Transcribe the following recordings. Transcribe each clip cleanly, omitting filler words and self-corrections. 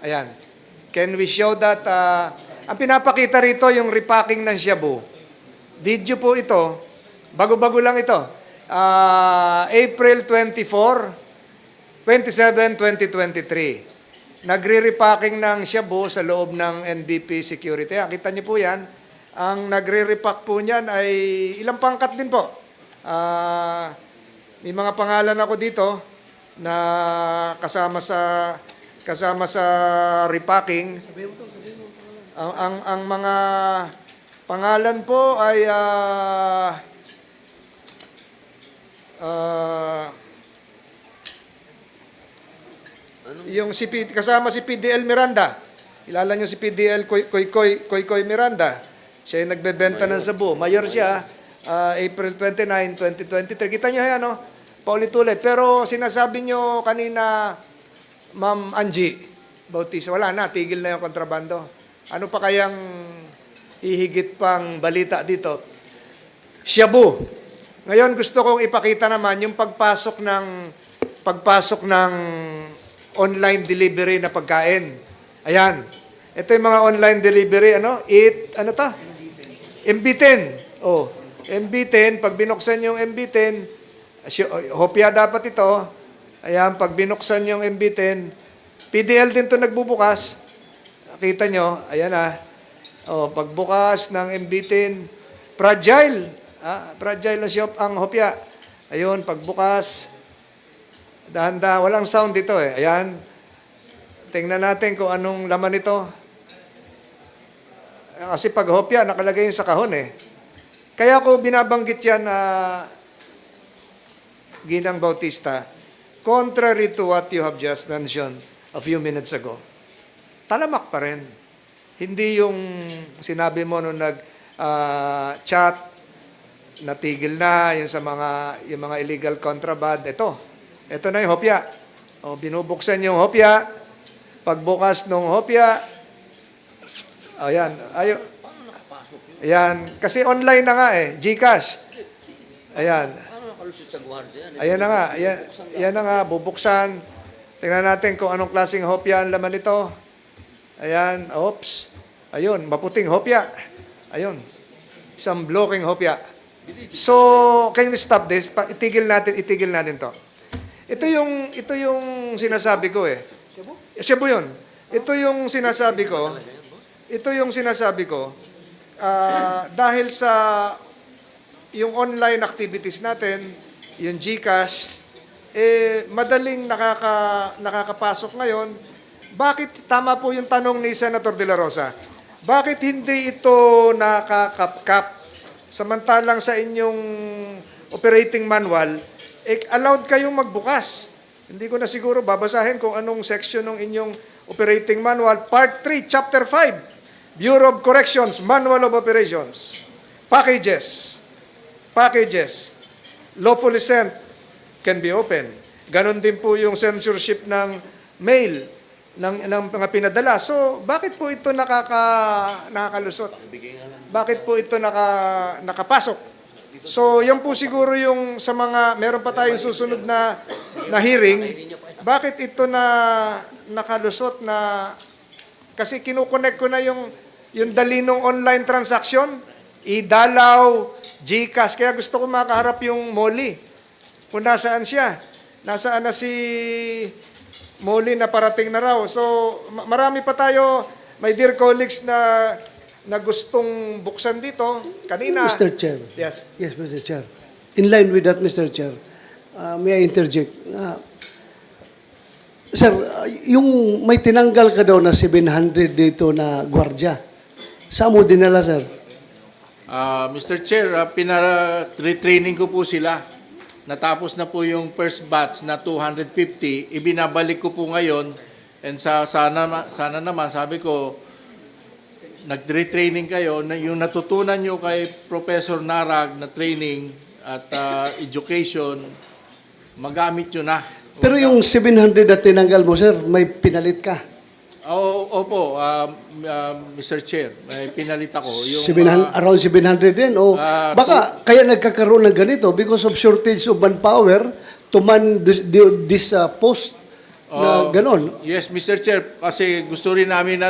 Ayan. Can we show that? Ang pinapakita rito yung repacking ng shabu. Video po ito. Bago-bago lang ito. April 27, 2023. Nagre-repacking ng shabu sa loob ng NBP Security. Kita niyo po yan. Ang nagre-repack po niyan ay ilang pangkat din po. May mga pangalan ako dito na kasama sa repacking. Ang mga pangalan po ay yung kasama si PDL Miranda. Kilala niyo si PDL Koy Miranda. Siya yung nagbebenta ng sabu. Mayor siya, April 29, 2023. Kita niyo yan, no? Paulit-ulit. Pero sinasabi niyo kanina, Ma'am Angie Bautista, wala na, tigil na yung kontrabando. Ano pa kayang ihigit pang balita dito? Shabu. Ngayon gusto kong ipakita naman yung pagpasok ng online delivery na pagkain. Ayan. Ito yung mga online delivery, ano ta? MB10. Oh, MB10, pag binuksan yung MB10, hopya dapat ito. Ayan, pag binuksan yung MB10, PDL din to nagbubukas. Kita nyo, ayan Oh, pagbukas ng MB10, fragile. Fragile na ang hopya. Ayun, pagbukas, dahan-dahan, walang sound dito eh. Ayan. Tingnan natin kung anong laman ito. Kasi pag hopya, nakalagay yung sa kahon eh. Kaya ko binabanggit yan, Ginang Bautista, contrary to what you have just mentioned a few minutes ago, talamak pa rin. Hindi yung sinabi mo nung nag-chat, natigil na yung yung mga illegal contraband. Ito na yung hopya. O, binubuksan yung hopya. Pagbukas ng hopya, ayan. Ayan. Kasi online na nga eh. GCash. Ayan. Ayan na nga. Ayan na nga. Bubuksan. Tingnan natin kung anong klaseng hopya ang laman nito. Ayan. Oops. Ayun. Maputing hopya. Ayun. Isang blocking hopya. So, can we stop this? Itigil natin to. Ito yung sinasabi ko eh. Shabu yun. Ito yung sinasabi ko. Dahil sa yung online activities natin, yung GCash, madaling nakakapasok ngayon. Bakit, tama po yung tanong ni Senator De La Rosa, bakit hindi ito nakakapkap? Samantalang sa inyong operating manual, allowed kayong magbukas. Hindi ko na siguro babasahin kung anong section ng inyong operating manual. Part 3, Chapter 5, Bureau of Corrections, Manual of Operations. Packages. Lawfully sent can be opened. Ganon din po yung censorship ng mail, ng mga pinadala. So, bakit po ito nakakalusot? Bakit po ito nakapasok? So, yan po siguro yung sa mga, meron pa tayong susunod na hearing. Bakit ito nakalusot na, kasi kinukonek ko na yung dalinong online transaction, idalaw, GCash. Kaya gusto ko makaharap yung Molly. Kung nasaan siya. Nasaan na si Molly na parating na raw. So, marami pa tayo, my dear colleagues, na gustong buksan dito. Kanina. Mr. Chair. Yes. Yes, Mr. Chair. In line with that, Mr. Chair, may I interject? Sir, yung may tinanggal ka daw na 700 dito na gwardiya. Saan mo dinala, sir? Mr. Chair, retraining ko po sila. Natapos na po yung first batch na 250. Ibinabalik ko po ngayon. And sana naman, sabi ko, nag-retraining kayo. Yung natutunan nyo kay Professor Narag na training at education, magamit nyo na. Pero yung 700 na tinanggal mo, sir, may pinalit ka. Opo, Mr. Chair, may pinalit ako. Yung, Around 700 din. O baka kaya nagkakaroon ng ganito because of shortage of manpower to man this post. na ganon. Yes, Mr. Chair, kasi gusto rin namin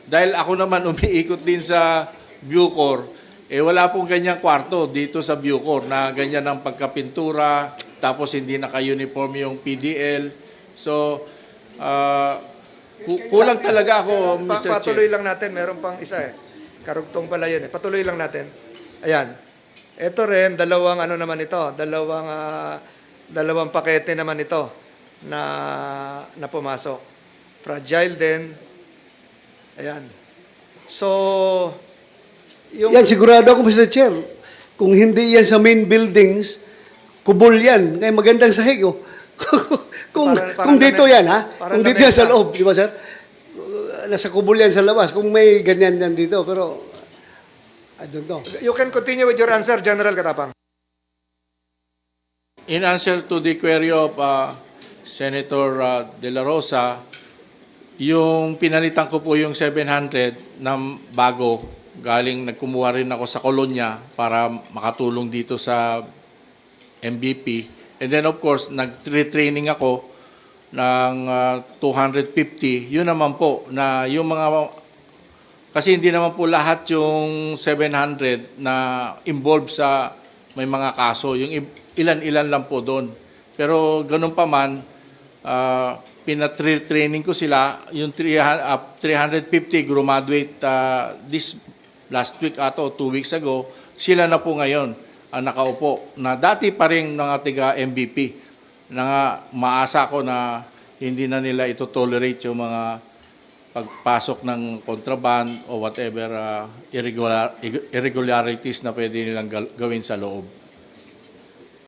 dahil ako naman umiikot din sa Bucor, wala pong ganyang kwarto dito sa Bucor na ganyan ang pagkapintura, tapos hindi naka-uniform yung PDL. So, kulang talaga ako, Mr. Patuloy Chair. lang natin, meron pang isa Karugtong pala yun Patuloy lang natin. Ayan. Ito rin, dalawang dalawang pakete naman ito na pumasok. Fragile din. Ayan. So, Yan, sigurado ako, Mr. Chair. Kung hindi yan sa main buildings, kubol yan. Kaya magandang sahig, oh. kung Parang dito lamesa. yan, ha? Parang Kung dito yan sa lamesa. loob, di ba, sir? Nasa kubol yan sa labas. Kung may ganyan yan dito, pero I don't know. You can continue with your answer, General Katapang. In answer to the query of Senator De La Rosa, yung pinalitan ko po yung 700 na bago, galing nagkumuha rin ako sa Kolonya para makatulong dito sa MVP. And then of course, nag-training ako ng 250. Yun naman po, na yung mga, kasi hindi naman po lahat yung 700 na involved sa may mga kaso. Yung ilan-ilan lang po doon. Pero ganun pa man, pinatraining ko sila, yung 350 graduate this last week ato, 2 weeks ago, sila na po ngayon ang nakaupo. Na dati pa rin mga tiga MVP, na maasa ko na hindi na nila ito tolerate yung mga pagpasok ng contraband o whatever irregularities na pwede nilang gawin sa loob.